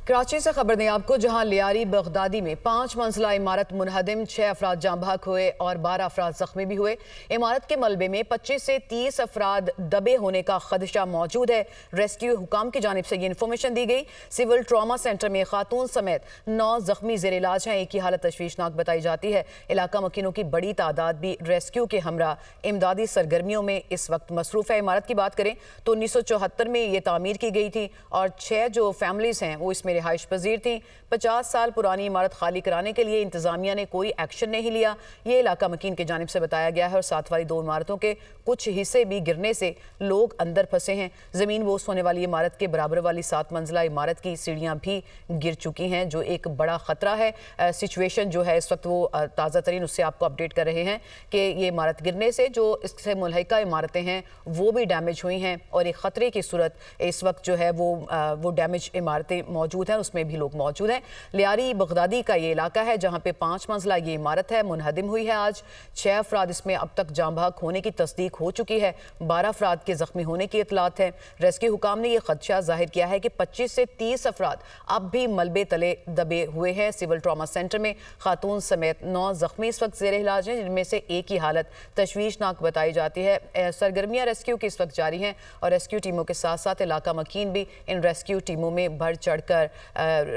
कराची से खबर दें आपको, जहां लियारी बगदादी में 5 मंजिला इमारत मुनहदिम, 6 अफराद जाँ बहक हुए और 12 अफराद जख्मी भी हुए। इमारत के मलबे में 25 से 30 अफराद दबे होने का खदशा मौजूद है। रेस्क्यू हुकाम की जानिब से ये इन्फॉर्मेशन दी गई। सिविल ट्रामा सेंटर में खातून समेत 9 जख्मी जेर इलाज हैं। एक की हालत तशवीशनाक बताई जाती है। इलाका मकीनों की बड़ी तादाद भी रेस्क्यू के हमरा इमदादी सरगर्मियों में इस वक्त मसरूफ है। इमारत की बात करें तो 1974 में ये तामीर की गई थी और 6 जो फैमिलीज हैं वो इसमें रिहाइश पजीर थी। 50 साल पुरानी इमारत खाली कराने के लिए इंतजामिया ने कोई एक्शन नहीं लिया, ये इलाका मकीन की जानिब से बताया गया है। और साथ वाली 2 इमारतों के कुछ हिस्से भी गिरने से लोग अंदर फंसे हैं। जमीन बोस होने वाली इमारत के बराबर वाली 7 मंजिला इमारत की सीढ़ियां भी गिर चुकी हैं, जो एक बड़ा खतरा है। सिचुएशन जो है इस वक्त वो ताज़ा तरीन उससे आपको अपडेट कर रहे हैं कि ये इमारत गिरने से जो इससे मुल्हिका इमारतें हैं वो भी डैमेज हुई हैं और एक ख़तरे की सूरत इस वक्त जो है वो डैमेज इमारतें मौजूद हैं, उसमें भी लोग मौजूद हैं। लियारी बगदादी का ये इलाका है जहाँ पे 5 मंजिला ये इमारत है, मुनहदिम हुई है आज। 6 अफराद इसमें अब तक जाँ बहक होने की तस्दीक हो चुकी है। 12 अफराद के जख्मी होने की इतलात है। रेस्क्यू हुकाम ने यह खदशा जाहिर किया है कि 25 से 30 अफराद अब भी मलबे तले दबे हुए हैं। सिविल ट्रामा सेंटर में खातून समेत 9 जख्मी इस वक्त जेर इलाज हैं, जिनमें से एक की हालत तशवीशनाक बताई जाती है। सरगर्मियाँ रेस्क्यू की इस वक्त जारी हैं और रेस्क्यू टीमों के साथ साथ इलाका मकीन भी इन रेस्क्यू टीमों में बढ़ चढ़ कर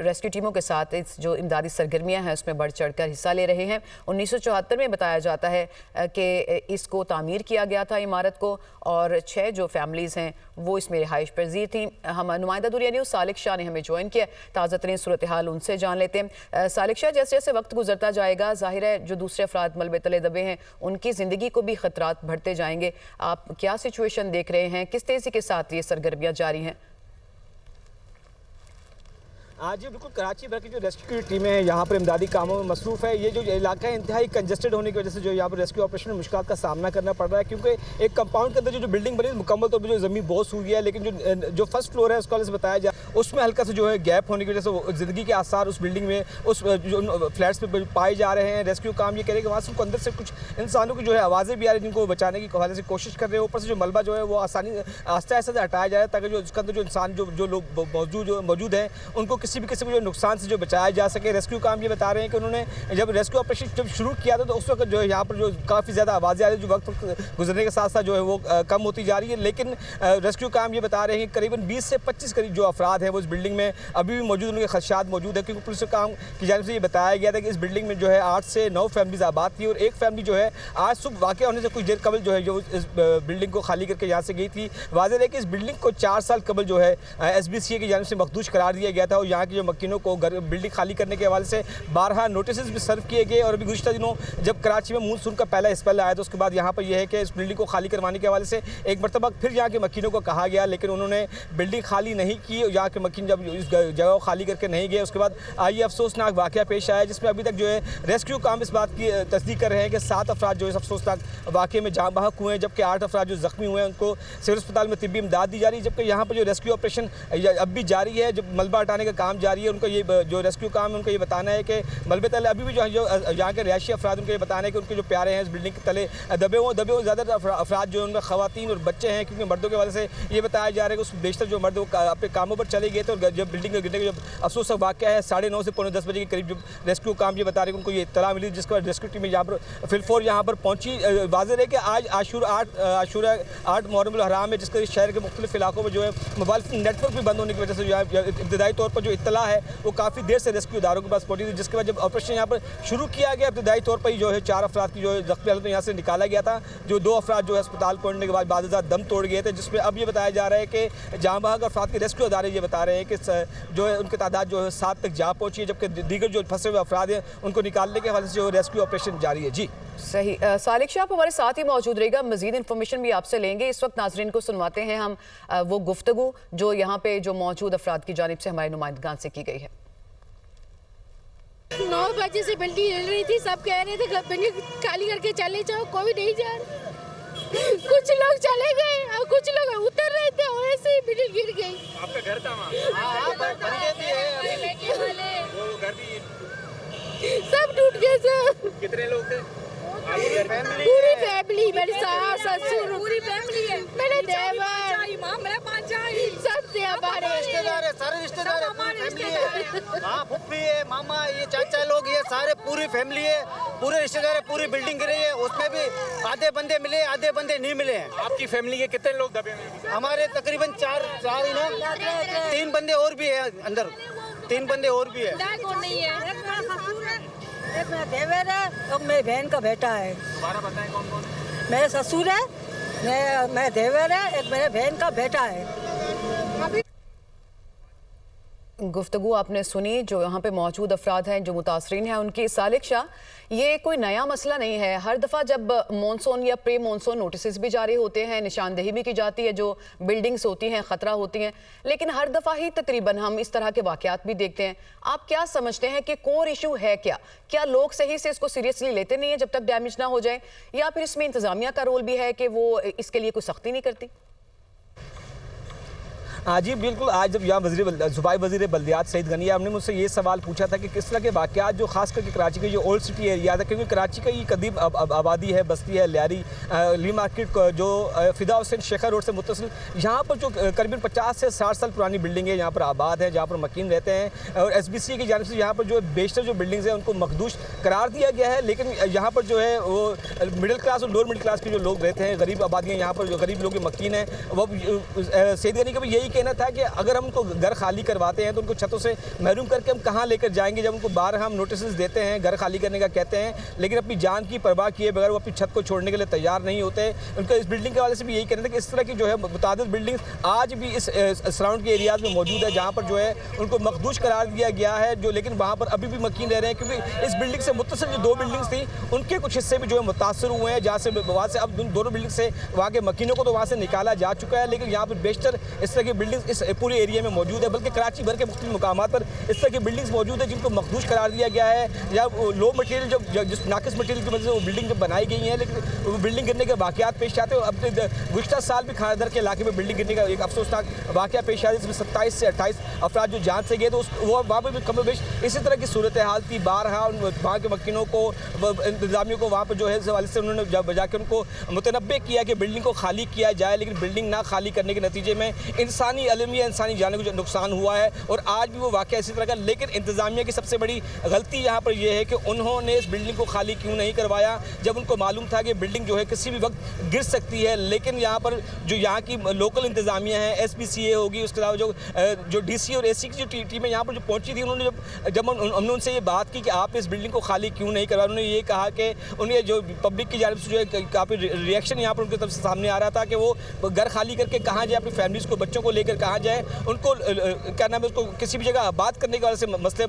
रेस्क्यू टीमों के साथ इस जो इमदादी सरगर्मियां हैं उसमें बढ़ चढ़कर हिस्सा ले रहे हैं। 1974 में बताया जाता है कि इसको तामीर किया गया था इमारत को और 6 जो फैमिलीज़ हैं वो इसमें रिहाइश पजीर थी। हम नुमाइंदा दुनिया न्यूज़ सालिक शाह ने हमें ज्वाइन किया। ताज़ा तरीन सूरत हाल उनसे जान लेते हैं। सालिक शाह, जैसे जैसे वक्त गुजरता जाएगा जाहिर है जो दूसरे अफराद मलबे तले दबे हैं उनकी ज़िंदगी को भी खतरात बढ़ते जाएंगे। आप क्या सिचुएशन देख रहे हैं, किस तेज़ी के साथ ये सरगर्मियाँ जारी हैं? आज ये बिल्कुल कराची भर की जो रेस्क्यू की टीमें हैं यहाँ पर इमदादी कामों में मसरूफ़ है। ये जो इलाका है इंतहाई कंजस्टेड होने की वजह से जो यहाँ पर रेस्क्यू ऑपरेशन में मुश्किल का सामना करना पड़ रहा है, क्योंकि एक कंपाउंड के अंदर जो बिल्डिंग बनी मुकम्मल तौर पर जो ज़मीन बोस हुई है, लेकिन जो फर्स्ट फ्लोर है उसका वजह से बताया जाए उसमें हल्का से जो है गैप होने की वजह से ज़िंदगी के आसार उस बिल्डिंग में उस जो फ्लैट्स में पाए जा रहे हैं। रेस्क्यू काम ये करेगा वहाँ से उनको अंदर से कुछ इंसानों की जो है आवाज़ें भी आ रही हैं जिनको बचाने की हवाले से कोशिश कर रहे हैं। ऊपर से जो मलबा जो है वो आसानी आस्ता आस्ता से हटाया जाए ताकि जो इसके अंदर जो इंसान जो लोग मौजूद हैं उनको किसी भी किस्म के जो नुकसान से जो बचाया जा सके। रेस्क्यू काम ये बता रहे हैं कि उन्होंने जब रेस्क्यू ऑपरेशन जब शुरू किया था तो उस वक्त जो है यहाँ पर जो काफ़ी ज़्यादा आवाज़ें आ रही है, जो वक्त गुजरने के साथ साथ जो है वो कम होती जा रही है। लेकिन रेस्क्यू काम ये बता रहे हैं कि करीबन 20 से 25 करीब जो अफराद हैं वो इस बिल्डिंग में अभी भी मौजूद, उनके खदशात मौजूद है, क्योंकि पुलिस काम की जानिब से ये बताया गया था कि इस बिल्डिंग में जो है 8 से 9 फैमिलीज आबाद थी और एक फैमिली जो है आज सुबह वाक़या होने से कुछ देर कबल जो है जो इस बिल्डिंग को खाली करके यहाँ से गई थी। वाज़ेह है कि इस बिल्डिंग को 4 साल कबल जो है SBCA की जानिब से मखदूश करार दिया गया था और यहाँ के जो मकीनों को बिल्डिंग खाली करने के हवाले से 12 नोटिस भी सर्व किए गए। और अभी गुज़िश्ता दिनों जब कराची में मानसून का पहला स्पेल आया तो उसके बाद यहाँ पर यह है कि इस बिल्डिंग को खाली करवाने के हवाले से एक मरतबा फिर यहाँ के मकीनों को कहा गया, लेकिन उन्होंने बिल्डिंग खाली नहीं की। यहाँ के मकीन जब इस जगह को खाली करके नहीं गए उसके बाद ये अफसोसनाक वाक़या पेश आया, जिसमें अभी तक जो है रेस्क्यू काम इस बात की तस्दीक कर रहे हैं कि 7 अफराद जो है अफसोसनाक वाक़े में जाँ बहक हुए हैं, जबकि 8 अफराद जो ज़ख्मी हुए हैं उनको सिविल अस्पताल में तिब्बी इमदाद दी जा रही है। जबकि यहाँ पर जो रेस्क्यू ऑपरेशन अब भी जारी है, जब मलबा हटाने का काम जारी है। उनको ये जो रेस्क्यू काम है उनको ये बताना है कि मलबे तले अभी भी जो यहाँ के रिहायशी अफराद उनको ये बताना है कि उनके जो प्यारे हैं इस बिल्डिंग के तले दबे हुए ज़्यादातर अफराद जो है उनमें ख़वातीन और बच्चे हैं, क्योंकि मर्दों के वजह से ये बताया जा रहा है कि उस बेशतर जो मर्द अपने कामों पर चले गए थे और जब बिल्डिंग गिरने का जब अफसोस वाक़या है 9:30 से पौने 10 बजे के करीब जब रेस्क्यू काम ये बता रहे हैं उनको ये इत्तला मिली, जिसके बाद रेस्क्यू टीम यहाँ पर फिलफोर यहाँ पर पहुँची। वाज़ेह है कि आज आशूरा 8 मुहर्रम उल हराम है, जिसके शहर के मुख्तलिफ इलाकों में जो है मोबाइल नेटवर्क भी बंद होने की वजह से जो है इब्तदाई तौर पर जो इत्तला है वो काफ़ी देर से रेस्क्यू इदारों के पास पहुँची थी, जिसके बाद जब ऑपरेशन यहाँ पर शुरू किया गया इब्तदाई तौर पर ही जो है 4 अफराद की जो है ज़ख्मी हालत में यहाँ से निकाला गया था, जो 2 अफराद जो है अस्पताल पहुँचने के बाद दम तोड़ गए थे, जिसमें अब ये बताया जा रहा है कि जाँ बहक अफराद के रेस्क्यू अदारे ये बता रहे हैं कि जो है उनकी तादाद जो है 7 तक जा पहुँची है, जबकि दीगर जो फंसे हुए अफराद हैं उनको निकालने के हवाले से जो रेस्क्यू ऑपरेशन जारी है। जी सही। सालिक शाह आप हमारे साथ ही मौजूद रहेगा, मजीद इन्फॉर्मेशन भी आपसे लेंगे। इस वक्त नाजरीन को सुनवाते हैं हम वो गुफ्तगू जो यहाँ पे जो मौजूद अफराद की जानिब से हमारे नुमाइंदगान से की गई है। 9 बजे से बिल्डिंग हिल रही थी, सब कह रहे थे बिल्डिंग खाली करके चले जाओ, कोई नहीं जा रहा। कुछ लोग चले गए और कुछ लोग उतर रहे थे और ऐसे ही बिल्डिंग गिर गई। आपका घर था वहाँ? सब टूट गए सब। कितने लोग थे? पूरी फैमिली, मेरी सास ससुर पूरी फैमिली है, मेरे देवर सब थे हमारे रिश्तेदार है, सारे रिश्तेदार है, पूरी फैमिली है। हाँ, फुफ्फी है, मामा, ये चाचा लोग, ये सारे पूरी फैमिली है, पूरे रिश्तेदार है, पूरी बिल्डिंग गिरी है। उसमें भी आधे बंदे मिले, आधे बंदे नहीं मिले हैं। आपकी फैमिली के कितने लोग दबे हुए हैं? हमारे तकरीबन चार ही ना, 3 बंदे और भी है अंदर, 3 बंदे और भी है। कौन नहीं है? एक मेरा देवर है, एक मेरी बहन का बेटा है। दोबारा बताएं कौन कौन है? मेरे ससुर है, मेरा देवर है, एक मेरे बहन का बेटा है। गुफ्तगू आपने सुनी। जो यहाँ पे मौजूद अफराद हैं जो मुतासरीन हैं उनकी। सालिक शाह, ये कोई नया मसला नहीं है। हर दफ़ा जब मॉनसून या प्री मॉनसून नोटिस भी जारी होते हैं, निशानदेही भी की जाती है जो बिल्डिंग्स होती हैं ख़तरा होती हैं, लेकिन हर दफ़ा ही तकरीबन हम इस तरह के वाक़यात भी देखते हैं। आप क्या समझते हैं कि कोर इशू है क्या लोग सही से इसको सीरियसली लेते नहीं हैं जब तक डैमेज ना हो जाए, या फिर इसमें इंतज़ामिया का रोल भी है कि वो इसके लिए कोई सख्ती नहीं करती? हाँ जी बिल्कुल। आज जब यहाँ सूबाई वज़ीर बल्दियात सईद गनी ने मुझसे ये सवाल पूछा था कि किस तरह के वाक़यात जो खास करके कराची के जो ओल्ड सिटी एरिया था, क्योंकि कराची का ये कदीम आबादी है, बस्ती है, लियारी ली मार्केट जो फ़िदा हुसैन शेखर रोड से मुत्तसिल, यहाँ पर जो करीबन 50 से 60 साल पुरानी बिल्डिंग है यहाँ पर आबाद है, जहाँ पर मकीन रहते हैं। और SBC की जानिब से यहाँ पर जो बेशतर जो बिल्डिंग्स हैं उनको मखदूश करार दिया गया है। लेकिन यहाँ पर जो है वो मिडिल क्लास और लोअर मिडिल क्लास के जो लोग रहते हैं, गरीब आबादियाँ यहाँ पर जो गरीब लोग के मकीन हैं, वो सईद गनी का भी यही कहना था कि अगर हम उनको घर खाली करवाते हैं तो उनको छतों से महरूम करके हम कहाँ लेकर जाएंगे, जब उनको बार हम नोटिस देते हैं, घर खाली करने का कहते हैं, लेकिन अपनी जान की परवाह किए बगैर वो अपनी छत को छोड़ने के लिए तैयार नहीं होते। उनका इस बिल्डिंग के वाले से भी यही कहना था कि इस तरह की जो है मुतादिद बिल्डिंग आज भी इस सराउंड के एरियाज़ में मौजूद है, जहाँ पर जो है उनको मखदूश करार दिया गया है, जो लेकिन वहाँ पर अभी भी मकीन रह रहे हैं, क्योंकि इस बिल्डिंग से मुत्तसिल जो 2 बिल्डिंग्स थी उनके कुछ हिस्से भी जो है मुतासर हुए हैं, जहाँ से वहाँ से अब दोनों बिल्डिंग से वहाँ के मकीनों को तो वहाँ से निकाला जा चुका है, लेकिन यहाँ पर बेशतर इस तरह की बिल्डिंग इस पूरे एरिया में मौजूद है। बल्कि कराची भर के मुख्तलिफ मुकामात पर इस तरह की बिल्डिंग्स मौजूद है जिनको मखदूश करार दिया गया है, या लो मटीरियल जो जिस नाकिस मटीरियल की वजह से वो बिल्डिंग जब बनाई गई है, लेकिन वो बिल्डिंग गिरने के वाक़यात पेश आते हैं। अपने गुज़श्ता साल भी खानादर के इलाके में बिल्डिंग गिरने का एक अफसोसनाक वाक़या पेश आया, जिसमें 27 से 28 अफराद जो जान से गए, तो वो वहाँ पर भी कम बेश इसी तरह की सूरत हाल थी। बारहा वहाँ के मकीनों को, इंतजामियों को वहाँ पर जो है इस हवाले से उन्होंने जाकर उनको मुतनब्बे किया कि बिल्डिंग को खाली किया जाए, लेकिन बिल्डिंग ना खाली करने के नतीजे में इंसानी अलमिया इंसानी जाने को जो नुकसान हुआ है, और आज भी वो वाक़या इसी तरह का। लेकिन इंतज़ामिया की सबसे बड़ी गलती यहाँ पर यह है कि उन्होंने इस बिल्डिंग को खाली क्यों नहीं करवाया, जब उनको मालूम था कि बिल्डिंग जो है किसी भी वक्त गिर सकती है। लेकिन यहाँ पर जो यहाँ की लोकल इंतज़ामिया है, SPCA होगी, उसके अलावा जो DC और AC की जो टीमें यहाँ पर जो पहुँची थी, उन्होंने जब हमने उनसे ये बात की कि आप इस बिल्डिंग को खाली क्यों नहीं करवाया, उन्होंने ये कहा कि उन्हें जो पब्लिक की जानिब से जो है काफ़ी रिएक्शन यहाँ पर उनकी तरफ से सामने आ रहा था कि वो घर खाली करके कहाँ जाए, अपनी फैमिलीज़ को, बच्चों को लेकर कहाँ जाए, उनको क्या नाम है उसको किसी भी जगह आबाद करने के वजह से मसले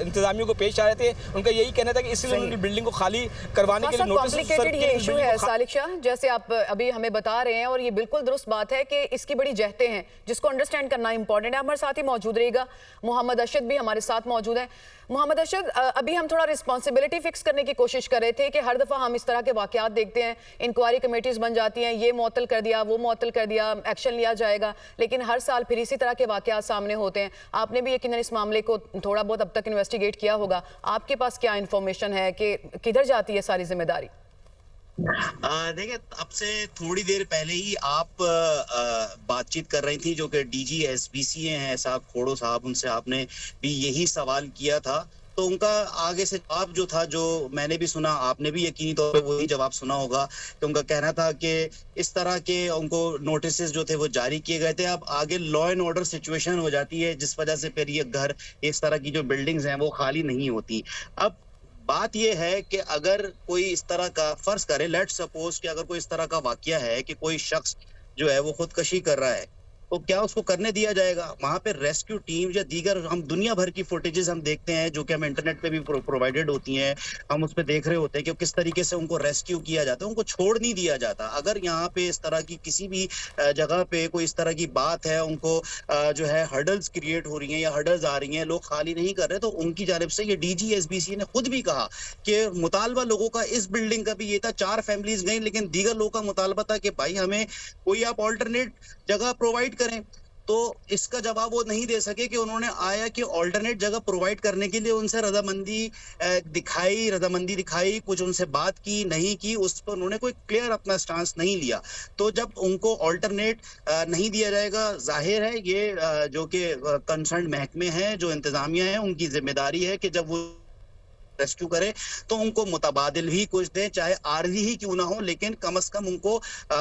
इंतजामियों को पेश आ रहे थे। उनका यही कहना था कि इसलिए उन्होंने बिल्डिंग को खाली करवाने के लिए नोटिस कॉम्प्लिकेटेड ये इशू है सालिक शाह, जैसे आप अभी हमें बता रहे हैं, और ये बिल्कुल दुरुस्त बात है कि इसकी बड़ी जहतें हैं जिसको अंडरस्टैंड करना इंपॉर्टेंट है। हमारे साथ ही मौजूद रहेगा मोहम्मद अरशद भी हमारे साथ मौजूद है। मोहम्मद अरशद, अभी हम थोड़ा रिस्पॉन्सिबिलिटी फिक्स करने की कोशिश कर रहे थे कि हर दफ़ा हम इस तरह के वाक़यात देखते हैं, इंक्वायरी कमेटीज़ बन जाती हैं, ये मुअत्तल कर दिया, वो मुअत्तल कर दिया, एक्शन लिया जाएगा, लेकिन हर साल फिर इसी तरह के वाक़यात सामने होते हैं। आपने भी यकीनन इस मामले को थोड़ा बहुत अब तक इन्वेस्टिगेट किया होगा, आपके पास क्या इन्फॉर्मेशन है कि किधर जाती है सारी जिम्मेदारी? देखिए, अब से थोड़ी देर पहले ही आप बातचीत कर रही थी जो कि DG SPCA हैं साहब खोड़ो साहब, उनसे आपने भी यही सवाल किया था, तो उनका आगे से जवाब जो था, जो मैंने भी सुना, आपने भी यकीनी तौर पर वही जवाब सुना होगा, तो उनका कहना था कि इस तरह के उनको नोटिसेस जो थे वो जारी किए गए थे। अब आगे लॉ एंड ऑर्डर सिचुएशन हो जाती है, जिस वजह से फिर ये घर, इस तरह की जो बिल्डिंग्स हैं वो खाली नहीं होती। अब बात यह है कि अगर कोई इस तरह का, फर्ज करे, लेट्स सपोज कि अगर कोई इस तरह का वाकया है कि कोई शख्स जो है वो खुदकशी कर रहा है, तो क्या उसको करने दिया जाएगा? वहां पे रेस्क्यू टीम या दीगर, हम दुनिया भर की फुटेजेस हम देखते हैं जो कि हम इंटरनेट पे भी प्रोवाइडेड होती हैं, हम उस पर देख रहे होते हैं कि किस तरीके से उनको रेस्क्यू किया जाता है, उनको छोड़ नहीं दिया जाता। अगर यहाँ पे इस तरह की किसी भी जगह पे कोई इस तरह की बात है, उनको जो है हर्डल्स क्रिएट हो रही हैं या हर्डल्स आ रही हैं, लोग खाली नहीं कर रहे, तो उनकी जानिब से ये DG SBC ने खुद भी कहा कि मुतालबा लोगों का इस बिल्डिंग का भी ये था, 4 फैमिलीज गई, लेकिन दीगर लोगों का मुतालबा था कि भाई हमें कोई आप ऑल्टरनेट जगह प्रोवाइड करें। तो इसका जवाब वो नहीं दे सके कि उन्होंने आया कि ऑल्टरनेट जगह प्रोवाइड करने के लिए उनसे रजामंदी दिखाई, कुछ उनसे बात की नहीं की, उस पर उन्होंने कोई क्लियर अपना स्टांस नहीं लिया। तो जब उनको ऑल्टरनेट नहीं दिया जाएगा, जाहिर है ये जो कि कंसर्न महकमे हैं, जो इंतजामिया है, उनकी जिम्मेदारी है कि जब वो रेस्क्यू करे तो उनको मुतबादिल ही कुछ दें, चाहे आर्जी ही क्यों ना हो, लेकिन कम से कम उनको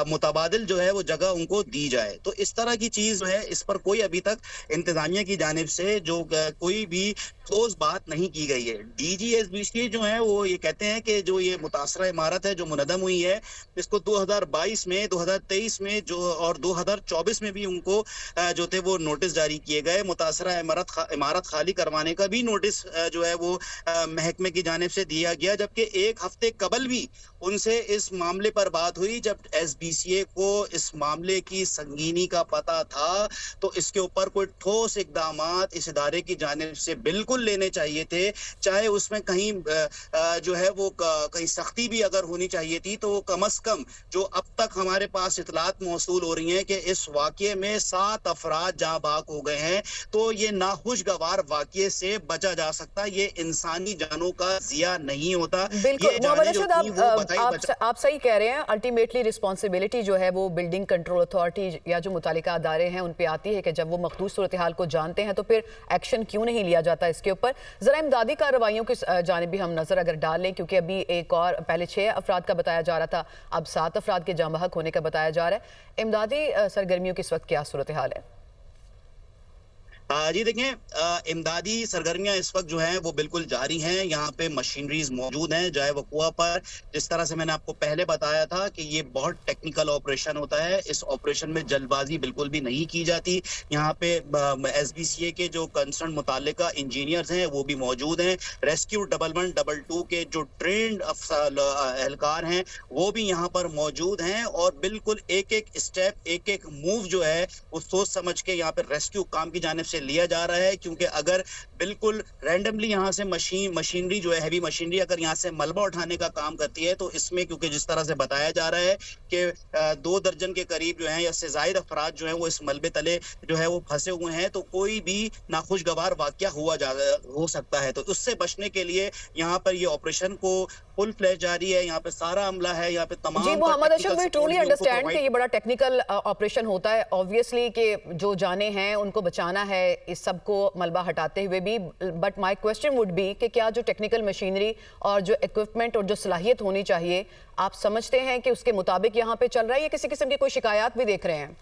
मुतबादिल जो है वो जगह उनको दी जाए। तो इस तरह की चीज जो है, इस पर कोई अभी तक इंतजामिया की जानिब से जो कोई भी ठोस बात नहीं की गई है। DGSBC जो है वो ये कहते हैं कि जो ये मुतासरा इमारत है जो मुनदम हुई है, इसको 2022 में, 2023 में जो और 2024 में भी उनको जो थे वो नोटिस जारी किए गए। मुतासरा इमारत खाली करवाने का भी नोटिस जो है वो महकमे की जानिब से दिया गया, जबकि एक हफ्ते कबल भी उनसे इस मामले पर बात हुई। जब SBCA को इस मामले की संगीनी का पता था तो इसके ऊपर कोई ठोस इकदामात इस इदारे की जानिब से बिल्कुल लेने चाहिए थे, चाहे उसमें कहीं जो है वो कहीं सख्ती भी अगर होनी चाहिए थी, तो कम से कम जो अब तक हमारे पास इतलात मौसूल हो रही हैं कि इस वाक़ये में 7 अफराद जाँ बाक हो गए हैं, तो ये नाखुशगवार वाक़ये से बचा जा सकता, ये इंसानी जानों का जिया नहीं होता। बिल्कुल मोहम्मद अरशद, आप सही कह रहे हैं। अल्टीमेटली रिस्पॉन्सिबिलिटी जो है वो बिल्डिंग कंट्रोल अथॉरिटी या जो मुतालिका अदारे हैं उन पे आती है कि जब वो मखदूस सूरत हाल को जानते हैं तो फिर एक्शन क्यों नहीं लिया जाता इसके ऊपर। जरा इमदादी कार्रवाइयों की जानिब भी हम नजर अगर डाल लें, क्योंकि अभी एक और पहले 6 अफराद का बताया जा रहा था, अब 7 अफराद के जाँ बहक होने का बताया जा रहा है। इमदादी सरगर्मियों की इस वक्त क्या सूरत हाल है? जी देखें, इमदादी सरगर्मियां इस वक्त जो हैं वो बिल्कुल जारी हैं। यहाँ पे मशीनरीज मौजूद हैं जाए वकुआ पर। जिस तरह से मैंने आपको पहले बताया था कि ये बहुत टेक्निकल ऑपरेशन होता है, इस ऑपरेशन में जल्दबाजी बिल्कुल भी नहीं की जाती। यहाँ पे SBCA के जो कंसर्न मुतालिका इंजीनियर्स हैं वो भी मौजूद हैं। रेस्क्यू 1112 के जो ट्रेंड एहलकार हैं वो भी यहाँ पर मौजूद हैं, और बिल्कुल एक एक स्टेप, एक एक मूव जो है वो सोच समझ के यहाँ पे रेस्क्यू काम की जानिब से लिया जा रहा है। क्योंकि अगर बिल्कुल रैंडमली यहाँ से मशीनरी जो है, हैवी मशीनरी अगर यहाँ से मलबा उठाने का काम करती है, तो इसमें क्योंकि जिस तरह से बताया जा रहा है कि 2 दर्जन के करीब जो है या से ज्यादा अफराद जो है वो इस मलबे तले जो है वो फंसे हुए हैं, तो कोई भी नाखुशगवार वाकया हो सकता है। तो उससे बचने के लिए यहाँ पर ये ऑपरेशन को फुल फ्लैश जारी है। यहाँ पे सारा अमला है, यहाँ पे तमाम। जी Mohammad Arshad, we truly understand कि ये बड़ा टेक्निकल ऑपरेशन होता है, ऑब्वियसली कि जो जाने हैं उनको बचाना है इस सब को मलबा हटाते हुए भी। But my question would be कि क्या जो टेक्निकल मशीनरी और जो इक्विपमेंट और जो सलाहियत होनी चाहिए, आप समझते हैं कि उसके मुताबिक यहाँ पे चल रहा है या किसी किस्म की कोई शिकायत भी देख रहे हैं?